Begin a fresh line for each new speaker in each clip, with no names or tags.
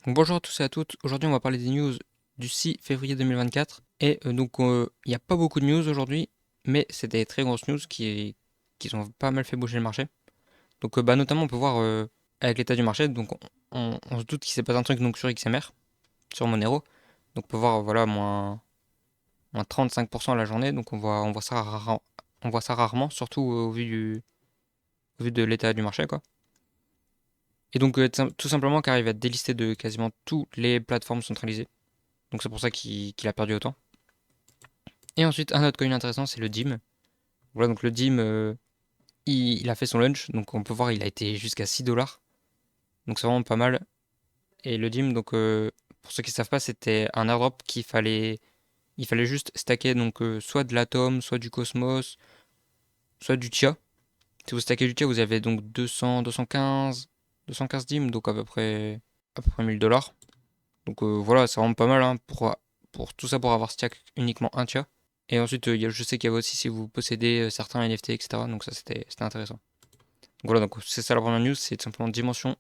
Donc bonjour à tous et à toutes, aujourd'hui on va parler des news du 6 février 2024 et il n'y a pas beaucoup de news aujourd'hui, mais c'est des très grosses news qui ont pas mal fait bouger le marché. Notamment on peut voir avec l'état du marché, on se doute qu'il s'est passé un truc donc sur XMR, sur Monero, donc on peut voir voilà moins 35% à la journée, donc on voit ça rarement, surtout au vu de l'état du marché quoi. Tout simplement car il va délister de quasiment toutes les plateformes centralisées. Donc c'est pour ça qu'il a perdu autant. Et ensuite, un autre coin intéressant, c'est le DIM. Voilà, donc le DIM, il a fait son lunch. Donc on peut voir, il a été jusqu'à 6 dollars. Donc c'est vraiment pas mal. Et le DIM, pour ceux qui ne savent pas, c'était un airdrop il fallait juste stacker soit de l'Atom, soit du Cosmos, soit du Tia. Si vous stackez du Tia, vous avez donc 215 DIM, donc à peu près 1000 dollars. Voilà, c'est vraiment pas mal hein, pour tout ça pour avoir stack uniquement un Tia. Et ensuite, je sais qu'il y avait aussi si vous possédez certains NFT, etc. Donc ça, c'était intéressant. Donc voilà, donc c'est ça la première news, c'est tout simplement Dimension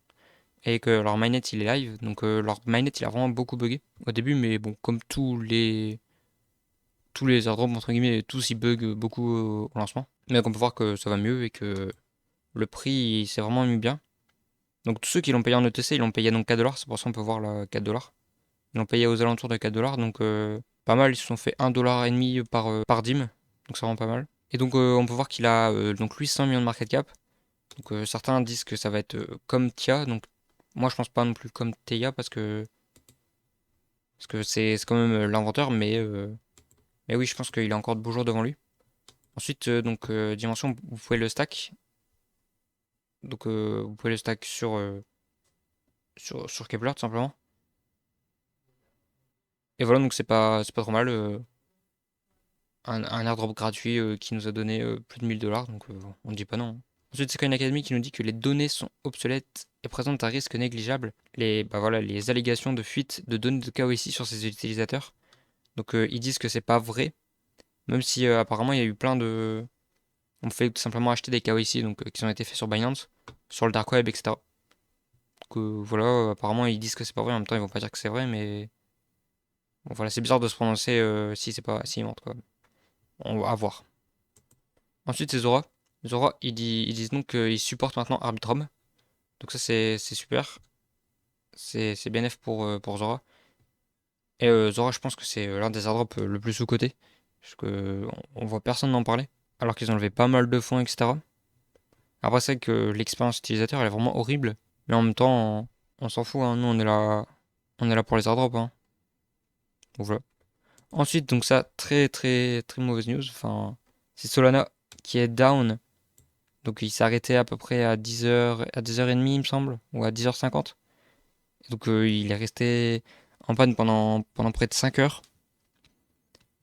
et que leur mainnet il est live. Leur mainnet il a vraiment beaucoup bugué au début, mais bon, comme tous les airdrops entre guillemets, tous ils bug beaucoup au lancement. Mais donc on peut voir que ça va mieux et que le prix il s'est vraiment mis bien. Donc tous ceux qui l'ont payé en ETC, ils l'ont payé donc 4 dollars, c'est pour ça qu'on peut voir là 4 dollars. Ils l'ont payé aux alentours de 4 dollars, pas mal, ils se sont fait 1,5$ par dîme, donc ça rend pas mal. On peut voir qu'il a donc 800 millions de market cap. Certains disent que ça va être comme Tia, donc moi je pense pas non plus comme Teia parce que c'est quand même l'inventeur, mais oui, je pense qu'il a encore de beaux jours devant lui. Ensuite, Dimension, vous pouvez le stack. Vous pouvez le stack sur Kepler tout simplement. Et voilà, donc c'est pas trop mal. Un airdrop gratuit qui nous a donné plus de 1000 dollars, on ne dit pas non, hein. Ensuite, c'est Coin Academy qui nous dit que les données sont obsolètes et présentent un risque négligeable. Les allégations de fuite de données de KYC sur ces utilisateurs. Ils disent que c'est pas vrai, même si apparemment il y a eu plein de. On fait tout simplement acheter des KYC qui ont été faits sur Binance, sur le dark web, etc. Apparemment ils disent que c'est pas vrai, en même temps ils vont pas dire que c'est vrai, mais bon, voilà, c'est bizarre de se prononcer si c'est pas si mentent quoi. On va voir. Ensuite, c'est Zora. Zora, ils disent donc qu'ils supportent maintenant Arbitrum. Donc ça, c'est super. C'est BNF pour Zora. Et Zora, je pense que c'est l'un des airdrops le plus sous-coté. Parce que on voit personne en parler. Alors qu'ils ont levé pas mal de fonds, etc. Après, c'est vrai que l'expérience utilisateur, elle est vraiment horrible. Mais en même temps, on s'en fout, hein. Nous, on est là pour les airdrops, hein. Donc voilà. Ensuite, donc ça, très très très mauvaise news. Enfin, c'est Solana qui est down. Donc il s'est arrêté à peu près à 10h, à 10h30 il me semble, ou à 10h50. Il est resté en panne pendant près de 5 heures.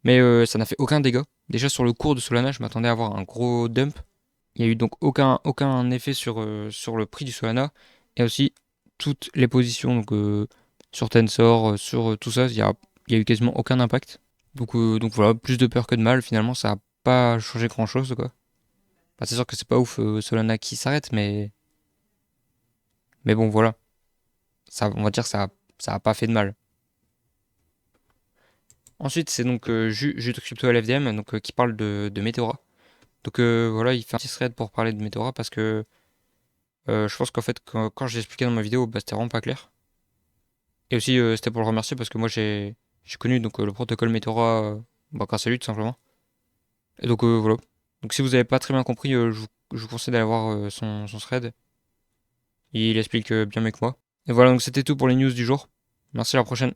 Mais ça n'a fait aucun dégât. Déjà sur le cours de Solana, je m'attendais à avoir un gros dump. Il n'y a eu donc aucun effet sur le prix du Solana. Et aussi toutes les positions sur Tensor, sur tout ça, il y a eu quasiment aucun impact. Donc voilà, plus de peur que de mal, finalement ça n'a pas changé grand chose quoi. Bah, c'est sûr que c'est pas ouf Solana qui s'arrête, mais bon voilà. Ça, on va dire que ça a pas fait de mal. Ensuite, c'est Jus de Crypto LFDM qui parle de Meteora. Voilà, il fait un petit thread pour parler de Meteora parce que je pense qu'en fait, quand j'ai expliqué dans ma vidéo, bah, c'était vraiment pas clair. Et aussi, c'était pour le remercier parce que moi j'ai connu le protocole Meteora bah, grâce à lui tout simplement. Et voilà. Donc si vous avez pas très bien compris, je vous conseille d'aller voir son thread. Il explique bien mieux que moi. Et voilà, donc c'était tout pour les news du jour. Merci à la prochaine.